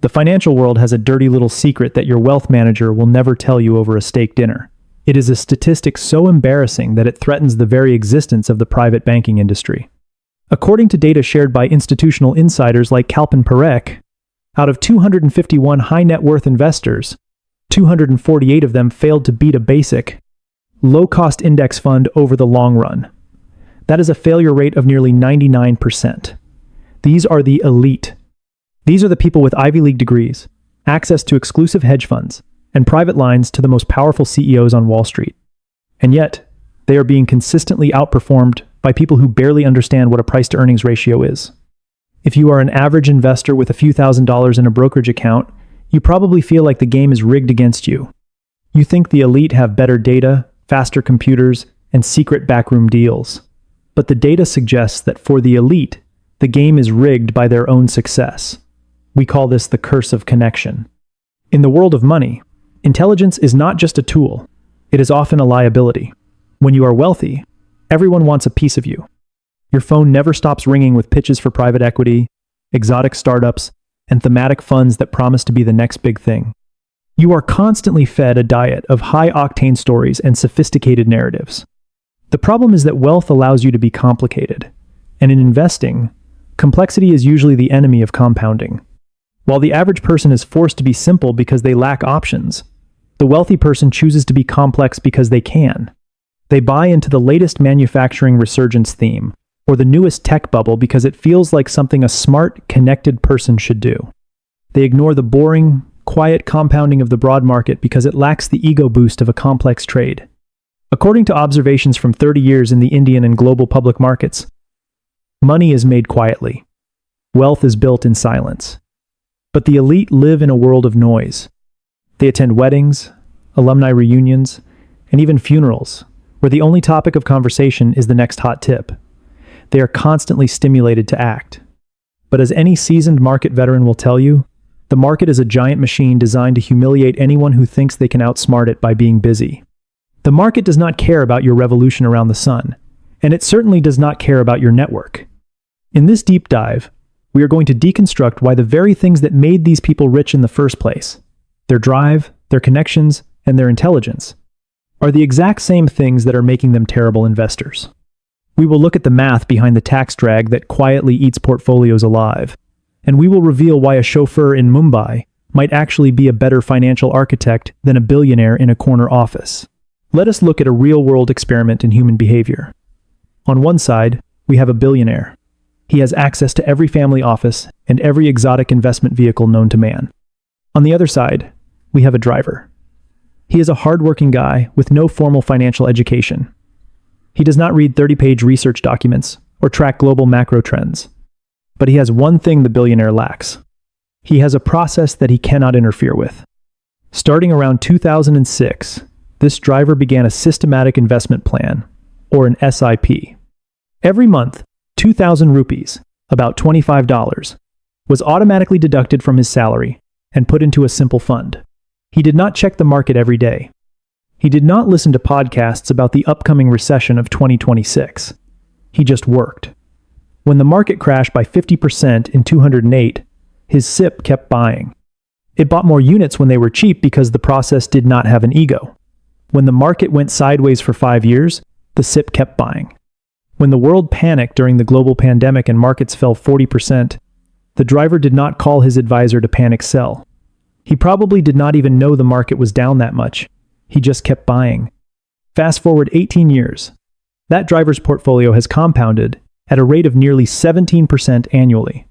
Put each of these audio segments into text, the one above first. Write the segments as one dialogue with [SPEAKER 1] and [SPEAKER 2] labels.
[SPEAKER 1] The financial world has a dirty little secret that your wealth manager will never tell you over a steak dinner. It is a statistic so embarrassing that it threatens the very existence of the private banking industry. According to data shared by institutional insiders like Kalpin Parekh, out of 251 high-net-worth investors, 248 of them failed to beat a basic, low-cost index fund over the long run. That is a failure rate of nearly 99%. These are the elite. These are the people with Ivy League degrees, access to exclusive hedge funds, and private lines to the most powerful CEOs on Wall Street. And yet, they are being consistently outperformed by people who barely understand what a price-to-earnings ratio is. If you are an average investor with a few $1,000s in a brokerage account, you probably feel like the game is rigged against you. You think the elite have better data, faster computers, and secret backroom deals. But the data suggests that for the elite, the game is rigged by their own success. We call this the curse of connection. In the world of money, intelligence is not just a tool, it is often a liability. When you are wealthy, everyone wants a piece of you. Your phone never stops ringing with pitches for private equity, exotic startups, and thematic funds that promise to be the next big thing. You are constantly fed a diet of high-octane stories and sophisticated narratives. The problem is that wealth allows you to be complicated, and in investing, complexity is usually the enemy of compounding. While the average person is forced to be simple because they lack options, the wealthy person chooses to be complex because they can. They buy into the latest manufacturing resurgence theme, or the newest tech bubble because it feels like something a smart, connected person should do. They ignore the boring, quiet compounding of the broad market because it lacks the ego boost of a complex trade. According to observations from 30 years in the Indian and global public markets, money is made quietly. Wealth is built in silence. But the elite live in a world of noise. They attend weddings, alumni reunions, and even funerals, where the only topic of conversation is the next hot tip. They are constantly stimulated to act. But as any seasoned market veteran will tell you, the market is a giant machine designed to humiliate anyone who thinks they can outsmart it by being busy. The market does not care about your revolution around the sun, and it certainly does not care about your network. In this deep dive, we are going to deconstruct why the very things that made these people rich in the first place, their drive, their connections, and their intelligence, are the exact same things that are making them terrible investors. We will look at the math behind the tax drag that quietly eats portfolios alive, and we will reveal why a chauffeur in Mumbai might actually be a better financial architect than a billionaire in a corner office. Let us look at a real-world experiment in human behavior. On one side, we have a billionaire. He has access to every family office and every exotic investment vehicle known to man. On the other side, we have a driver. He is a hard-working guy with no formal financial education. He does not read 30-page research documents or track global macro trends. But he has one thing the billionaire lacks. He has a process that he cannot interfere with. Starting around 2006, this driver began a systematic investment plan, or an SIP. Every month, 2,000 rupees, about $25, was automatically deducted from his salary and put into a simple fund. He did not check the market every day. He did not listen to podcasts about the upcoming recession of 2026. He just worked. When the market crashed by 50% in 2008, his SIP kept buying. It bought more units when they were cheap because the process did not have an ego. When the market went sideways for 5 years, the SIP kept buying. When the world panicked during the global pandemic and markets fell 40%, the driver did not call his advisor to panic sell. He probably did not even know the market was down that much. He just kept buying. Fast forward 18 years. That driver's portfolio has compounded at a rate of nearly 17% annually.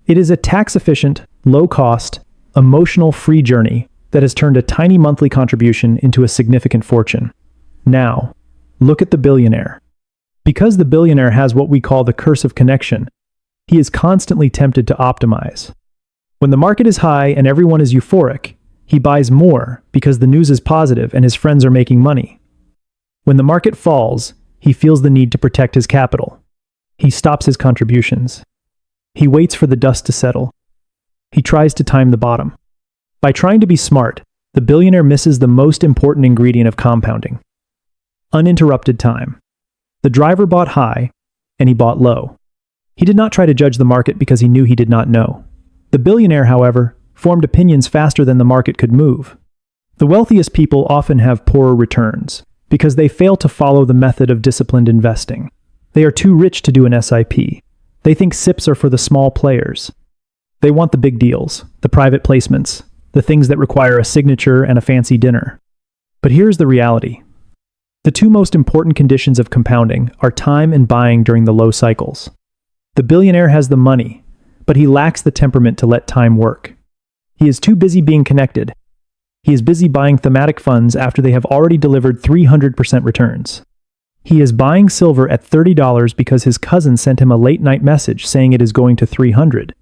[SPEAKER 1] It is a tax-efficient, low-cost, emotional-free journey that has turned a tiny monthly contribution into a significant fortune. Now, look at the billionaire. Because the billionaire has what we call the curse of connection, he is constantly tempted to optimize. When the market is high and everyone is euphoric, he buys more because the news is positive and his friends are making money. When the market falls, he feels the need to protect his capital. He stops his contributions. He waits for the dust to settle. He tries to time the bottom. By trying to be smart, the billionaire misses the most important ingredient of compounding: uninterrupted time. The driver bought high, and he bought low. He did not try to judge the market because he knew he did not know. The billionaire, however, formed opinions faster than the market could move. The wealthiest people often have poorer returns because they fail to follow the method of disciplined investing. They are too rich to do an SIP. They think SIPs are for the small players. They want the big deals, the private placements, the things that require a signature and a fancy dinner. But here's the reality. The two most important conditions of compounding are time and buying during the low cycles. The billionaire has the money, but he lacks the temperament to let time work. He is too busy being connected. He is busy buying thematic funds after they have already delivered 300% returns. He is buying silver at $30 because his cousin sent him a late-night message saying it is going to 300.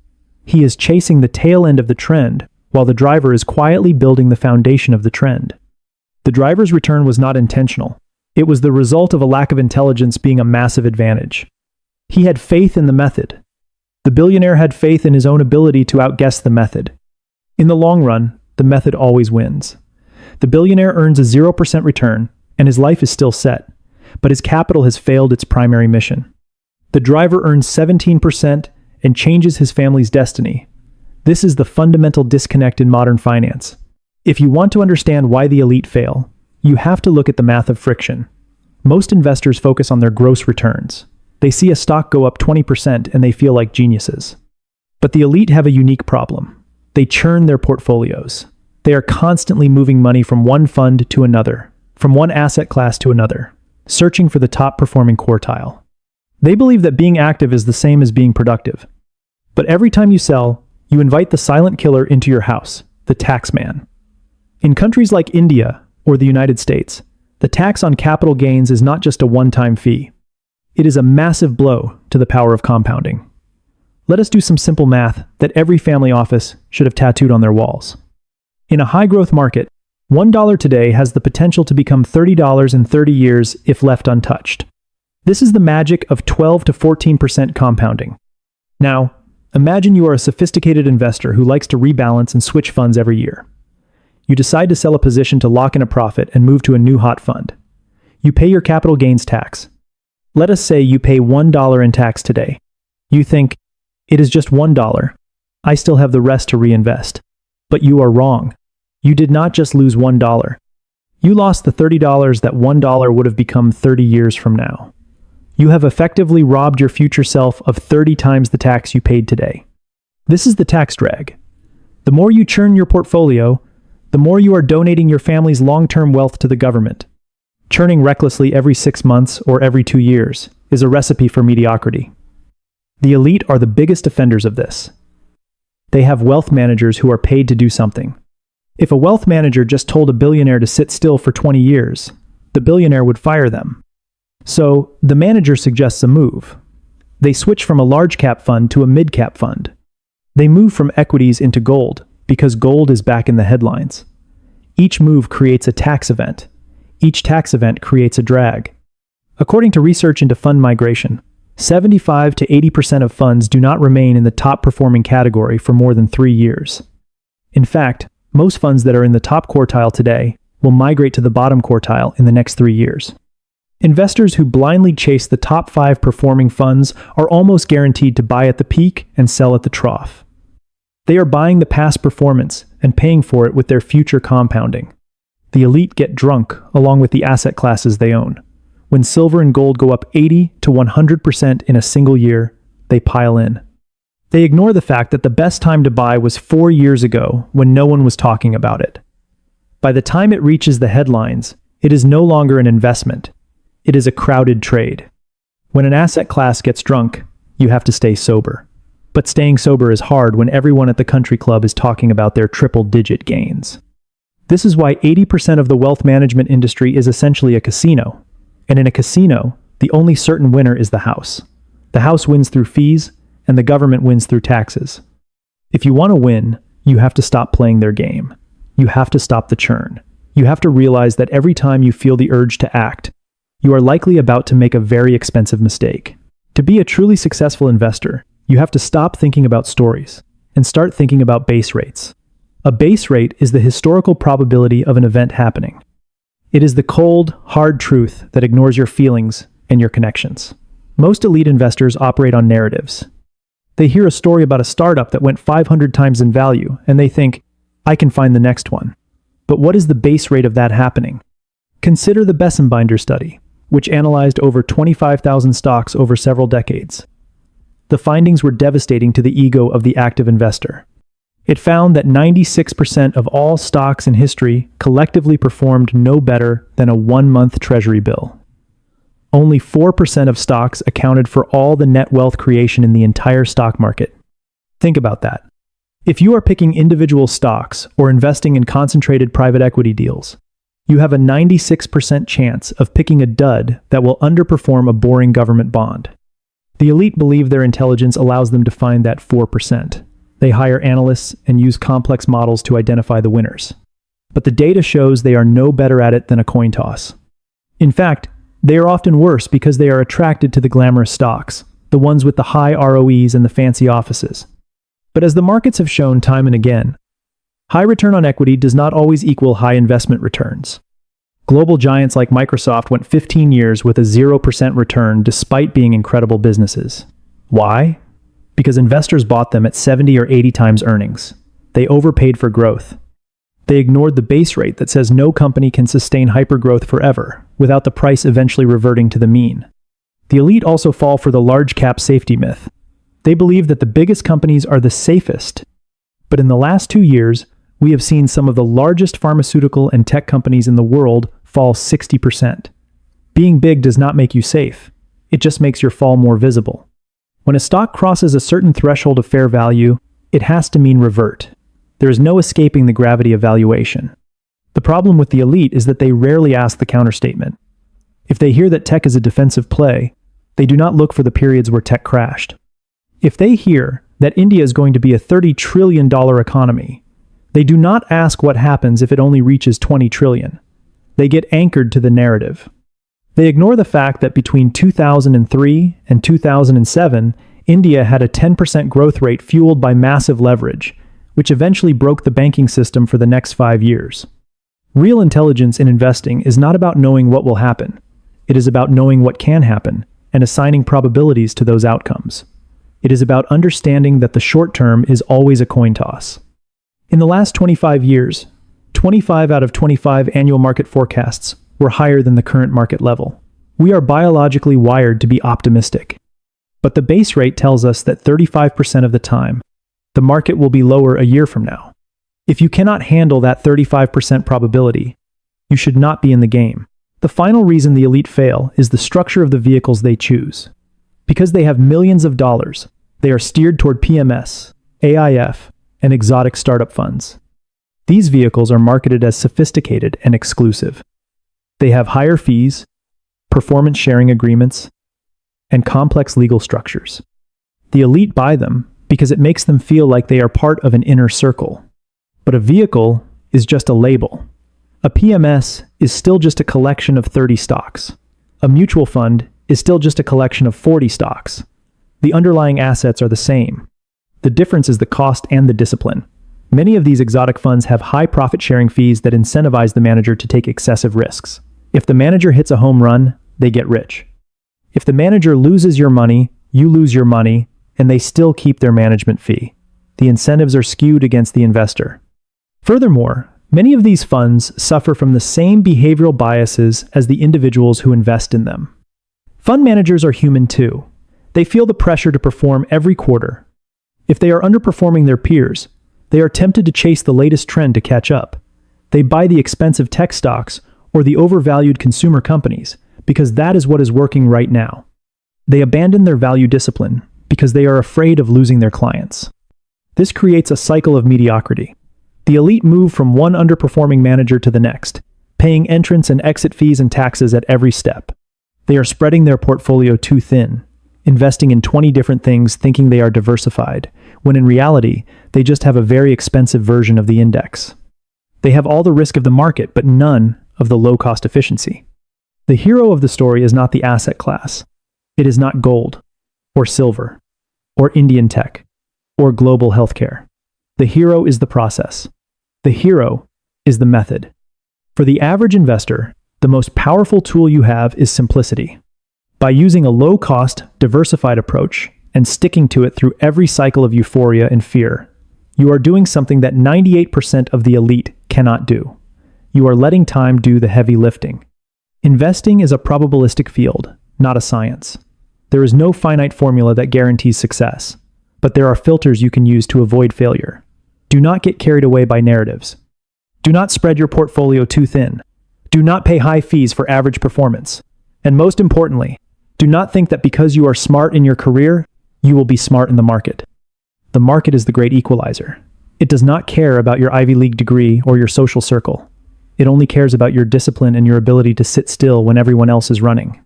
[SPEAKER 1] He is chasing the tail end of the trend, while the driver is quietly building the foundation of the trend. The driver's return was not intentional. It was the result of a lack of intelligence being a massive advantage. He had faith in the method. The billionaire had faith in his own ability to outguess the method. In the long run, the method always wins. The billionaire earns a 0% return, and his life is still set, but his capital has failed its primary mission. The driver earns 17% and changes his family's destiny. This is the fundamental disconnect in modern finance. If you want to understand why the elite fail, you have to look at the math of friction. Most investors focus on their gross returns. They see a stock go up 20% and they feel like geniuses. But the elite have a unique problem. They churn their portfolios. They are constantly moving money from one fund to another, from one asset class to another, searching for the top performing quartile. They believe that being active is the same as being productive. But every time you sell, you invite the silent killer into your house, the tax man. In countries like India or the United States, the tax on capital gains is not just a one-time fee. It is a massive blow to the power of compounding. Let us do some simple math that every family office should have tattooed on their walls. In a high-growth market, $1 today has the potential to become $30 in 30 years if left untouched. This is the magic of 12 to 14% compounding. Now, imagine you are a sophisticated investor who likes to rebalance and switch funds every year. You decide to sell a position to lock in a profit and move to a new hot fund. You pay your capital gains tax. Let us say you pay $1 in tax today. You think, it is just $1. I still have the rest to reinvest. But you are wrong. You did not just lose $1. You lost the $30 that $1 would have become 30 years from now. You have effectively robbed your future self of 30 times the tax you paid today. This is the tax drag. The more you churn your portfolio, the more you are donating your family's long-term wealth to the government. Churning recklessly every 6 months or every 2 years is a recipe for mediocrity. The elite are the biggest offenders of this. They have wealth managers who are paid to do something. If a wealth manager just told a billionaire to sit still for 20 years, the billionaire would fire them. So, the manager suggests a move. They switch from a large cap fund to a mid cap fund. They move from equities into gold because gold is back in the headlines. Each move creates a tax event. Each tax event creates a drag. According to research into fund migration, 75 to 80% of funds do not remain in the top performing category for more than 3 years. In fact, most funds that are in the top quartile today will migrate to the bottom quartile in the next 3 years. Investors who blindly chase the top 5 performing funds are almost guaranteed to buy at the peak and sell at the trough. They are buying the past performance and paying for it with their future compounding. The elite get drunk along with the asset classes they own. When silver and gold go up 80 to 100% in a single year, they pile in. They ignore the fact that the best time to buy was 4 years ago when no one was talking about it. By the time it reaches the headlines, it is no longer an investment. It is a crowded trade. When an asset class gets drunk, you have to stay sober. But staying sober is hard when everyone at the country club is talking about their triple-digit gains. This is why 80% of the wealth management industry is essentially a casino. And in a casino, the only certain winner is the house. The house wins through fees, and the government wins through taxes. If you want to win, you have to stop playing their game. You have to stop the churn. You have to realize that every time you feel the urge to act, you are likely about to make a very expensive mistake. To be a truly successful investor, you have to stop thinking about stories and start thinking about base rates. A base rate is the historical probability of an event happening. It is the cold, hard truth that ignores your feelings and your connections. Most elite investors operate on narratives. They hear a story about a startup that went 500 times in value, and they think, I can find the next one. But what is the base rate of that happening? Consider the Bessembinder study, which analyzed over 25,000 stocks over several decades. The findings were devastating to the ego of the active investor. It found that 96% of all stocks in history collectively performed no better than a one-month treasury bill. Only 4% of stocks accounted for all the net wealth creation in the entire stock market. Think about that. If you are picking individual stocks or investing in concentrated private equity deals, you have a 96% chance of picking a dud that will underperform a boring government bond. The elite believe their intelligence allows them to find that 4%. They hire analysts and use complex models to identify the winners. But the data shows they are no better at it than a coin toss. In fact, they are often worse because they are attracted to the glamorous stocks, the ones with the high ROEs and the fancy offices. But as the markets have shown time and again, high return on equity does not always equal high investment returns. Global giants like Microsoft went 15 years with a 0% return despite being incredible businesses. Why? Because investors bought them at 70 or 80 times earnings. They overpaid for growth. They ignored the base rate that says no company can sustain hypergrowth forever, without the price eventually reverting to the mean. The elite also fall for the large cap safety myth. They believe that the biggest companies are the safest. But in the last 2 years, we have seen some of the largest pharmaceutical and tech companies in the world fall 60%. Being big does not make you safe. It just makes your fall more visible. When a stock crosses a certain threshold of fair value, it has to mean revert. There is no escaping the gravity of valuation. The problem with the elite is that they rarely ask the counterstatement. If they hear that tech is a defensive play, they do not look for the periods where tech crashed. If they hear that India is going to be a $30 trillion economy, they do not ask what happens if it only reaches 20 trillion. They get anchored to the narrative. They ignore the fact that between 2003 and 2007, India had a 10% growth rate fueled by massive leverage, which eventually broke the banking system for the next 5 years. Real intelligence in investing is not about knowing what will happen. It is about knowing what can happen and assigning probabilities to those outcomes. It is about understanding that the short term is always a coin toss. In the last 25 years, 25 out of 25 annual market forecasts were higher than the current market level. We are biologically wired to be optimistic. But the base rate tells us that 35% of the time, the market will be lower a year from now. If you cannot handle that 35% probability, you should not be in the game. The final reason the elite fail is the structure of the vehicles they choose. Because they have millions of dollars, they are steered toward PMS, AIF, and exotic startup funds. These vehicles are marketed as sophisticated and exclusive. They have higher fees, performance sharing agreements, and complex legal structures. The elite buy them because it makes them feel like they are part of an inner circle. But a vehicle is just a label. A PMS is still just a collection of 30 stocks. A mutual fund is still just a collection of 40 stocks. The underlying assets are the same. The difference is the cost and the discipline. Many of these exotic funds have high profit-sharing fees that incentivize the manager to take excessive risks. If the manager hits a home run, they get rich. If the manager loses your money, you lose your money, and they still keep their management fee. The incentives are skewed against the investor. Furthermore, many of these funds suffer from the same behavioral biases as the individuals who invest in them. Fund managers are human too. They feel the pressure to perform every quarter. If they are underperforming their peers, they are tempted to chase the latest trend to catch up. They buy the expensive tech stocks or the overvalued consumer companies because that is what is working right now. They abandon their value discipline because they are afraid of losing their clients. This creates a cycle of mediocrity. The elite move from one underperforming manager to the next, paying entrance and exit fees and taxes at every step. They are spreading their portfolio too thin, investing in 20 different things thinking they are diversified, when in reality, they just have a very expensive version of the index. They have all the risk of the market, but none of the low-cost efficiency. The hero of the story is not the asset class. It is not gold, or silver, or Indian tech, or global healthcare. The hero is the process. The hero is the method. For the average investor, the most powerful tool you have is simplicity. By using a low-cost, diversified approach, and sticking to it through every cycle of euphoria and fear. You are doing something that 98% of the elite cannot do. You are letting time do the heavy lifting. Investing is a probabilistic field, not a science. There is no finite formula that guarantees success, but there are filters you can use to avoid failure. Do not get carried away by narratives. Do not spread your portfolio too thin. Do not pay high fees for average performance. And most importantly, do not think that because you are smart in your career, you will be smart in the market. The market is the great equalizer. It does not care about your Ivy League degree or your social circle. It only cares about your discipline and your ability to sit still when everyone else is running.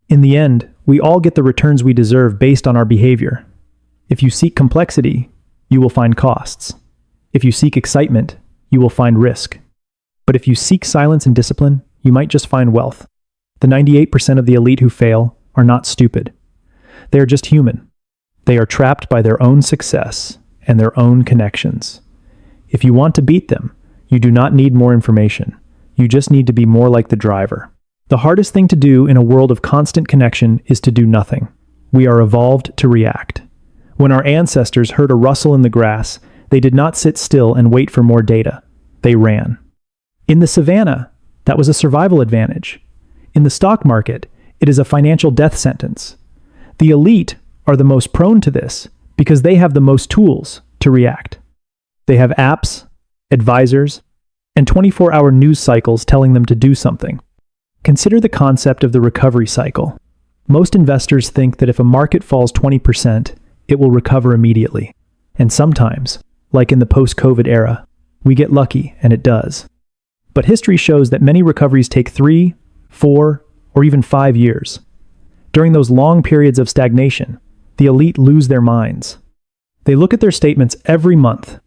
[SPEAKER 1] In the end, we all get the returns we deserve based on our behavior. If you seek complexity, you will find costs. If you seek excitement, you will find risk. But if you seek silence and discipline, you might just find wealth. The 98% of the elite who fail are not stupid. They are just human. They are trapped by their own success and their own connections. If you want to beat them, you do not need more information. You just need to be more like the driver. The hardest thing to do in a world of constant connection is to do nothing. We are evolved to react. When our ancestors heard a rustle in the grass, they did not sit still and wait for more data. They ran. In the savannah, that was a survival advantage. In the stock market, it is a financial death sentence. The elite are the most prone to this because they have the most tools to react. They have apps, advisors, and 24-hour news cycles telling them to do something. Consider the concept of the recovery cycle. Most investors think that if a market falls 20%, it will recover immediately. And sometimes, like in the post-COVID era, we get lucky and it does. But history shows that many recoveries take 3, 4, or even 5 years. During those long periods of stagnation, the elite lose their minds. They look at their statements every month.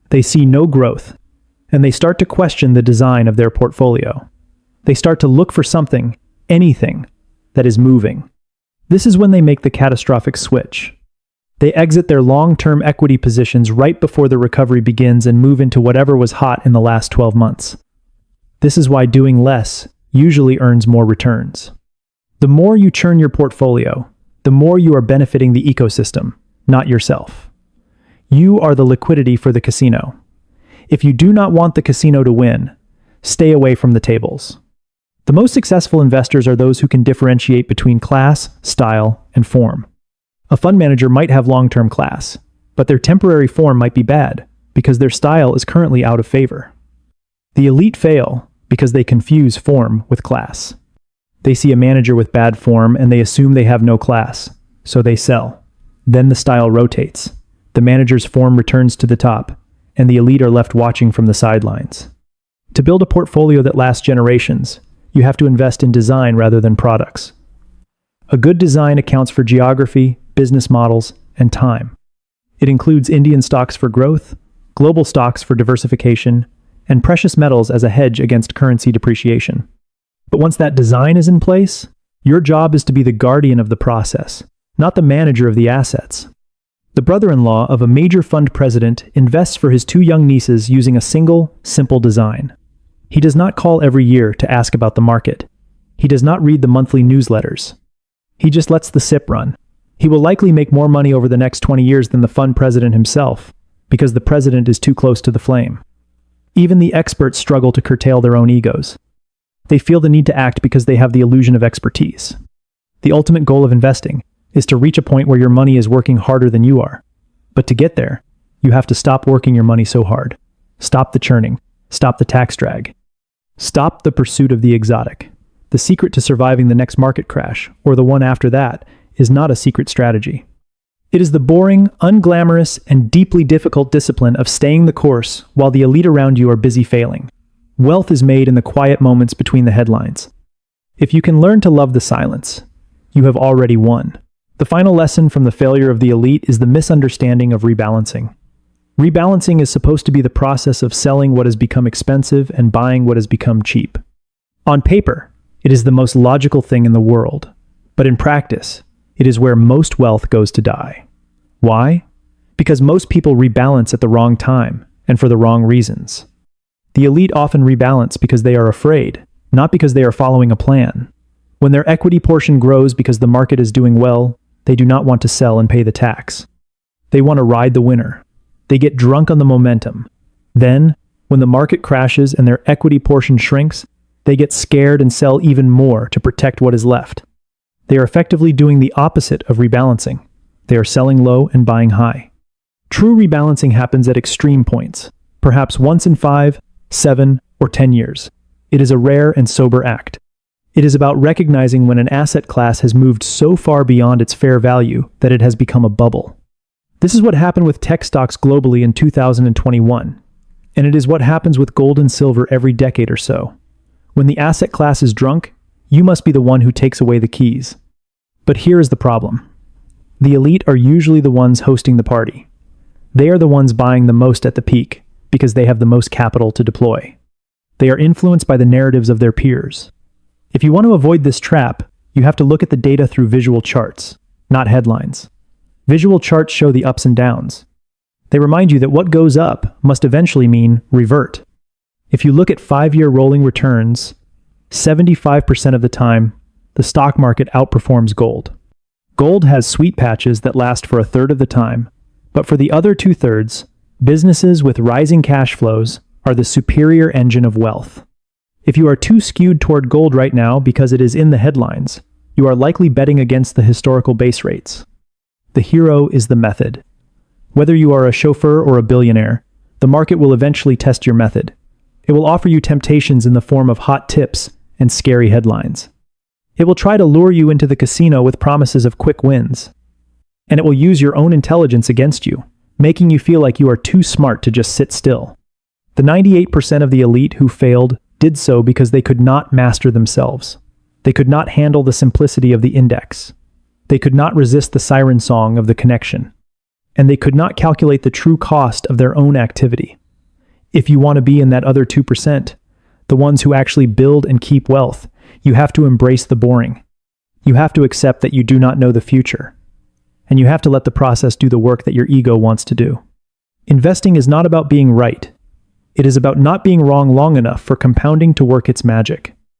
[SPEAKER 1] They see no growth, and they start to question the design of their portfolio. They start to look for something, anything, that is moving. This is when they make the catastrophic switch. They exit their long-term equity positions right before the recovery begins and move into whatever was hot in the last 12 months. This is why doing less usually earns more returns. The more you churn your portfolio, the more you are benefiting the ecosystem, not yourself. You are the liquidity for the casino. If you do not want the casino to win, stay away from the tables. The most successful investors are those who can differentiate between class, style, and form. A fund manager might have long-term class, but their temporary form might be bad because their style is currently out of favor. The elite fail because they confuse form with class. They see a manager with bad form and they assume they have no class, so they sell. Then the style rotates. The manager's form returns to the top, and the elite are left watching from the sidelines. To build a portfolio that lasts generations, you have to invest in design rather than products. A good design accounts for geography, business models, and time. It includes Indian stocks for growth, global stocks for diversification, and precious metals as a hedge against currency depreciation. But once that design is in place, your job is to be the guardian of the process, not the manager of the assets. The brother-in-law of a major fund president invests for his 2 young nieces using a single, simple design. He does not call every year to ask about the market. He does not read the monthly newsletters. He just lets the SIP run. He will likely make more money over the next 20 years than the fund president himself, because the president is too close to the flame. Even the experts struggle to curtail their own egos. They feel the need to act because they have the illusion of expertise. The ultimate goal of investing is to reach a point where your money is working harder than you are. But to get there, you have to stop working your money so hard. Stop the churning. Stop the tax drag. Stop the pursuit of the exotic. The secret to surviving the next market crash, or the one after that, is not a secret strategy. It is the boring, unglamorous, and deeply difficult discipline of staying the course while the elite around you are busy failing. Wealth is made in the quiet moments between the headlines. If you can learn to love the silence, you have already won. The final lesson from the failure of the elite is the misunderstanding of rebalancing. Rebalancing is supposed to be the process of selling what has become expensive and buying what has become cheap. On paper, it is the most logical thing in the world, but in practice, it is where most wealth goes to die. Why? Because most people rebalance at the wrong time and for the wrong reasons. The elite often rebalance because they are afraid, not because they are following a plan. When their equity portion grows because the market is doing well, They do not want to sell and pay the tax. They want to ride the winner. They get drunk on the momentum. Then, when the market crashes and their equity portion shrinks, they get scared and sell even more to protect what is left. They are effectively doing the opposite of rebalancing. They are selling low and buying high. True rebalancing happens at extreme points, perhaps once in 5, 7, or 10 years. It is a rare and sober act. It is about recognizing when an asset class has moved so far beyond its fair value that it has become a bubble. This is what happened with tech stocks globally in 2021, and it is what happens with gold and silver every decade or so. When the asset class is drunk, you must be the one who takes away the keys. But here is the problem. The elite are usually the ones hosting the party. They are the ones buying the most at the peak because they have the most capital to deploy. They are influenced by the narratives of their peers. If you want to avoid this trap, you have to look at the data through visual charts, not headlines. Visual charts show the ups and downs. They remind you that what goes up must eventually mean revert. If you look at 5-year rolling returns, 75% of the time, the stock market outperforms gold. Gold has sweet patches that last for a third of the time, but for the other 2/3, businesses with rising cash flows are the superior engine of wealth. If you are too skewed toward gold right now because it is in the headlines, you are likely betting against the historical base rates. The hero is the method. Whether you are a chauffeur or a billionaire, the market will eventually test your method. It will offer you temptations in the form of hot tips and scary headlines. It will try to lure you into the casino with promises of quick wins. And it will use your own intelligence against you, making you feel like you are too smart to just sit still. The 98% of the elite who failed did so because they could not master themselves. They could not handle the simplicity of the index. They could not resist the siren song of the connection. And they could not calculate the true cost of their own activity. If you want to be in that other 2%, the ones who actually build and keep wealth, you have to embrace the boring. You have to accept that you do not know the future. And you have to let the process do the work that your ego wants to do. Investing is not about being right. It is about not being wrong long enough for compounding to work its magic.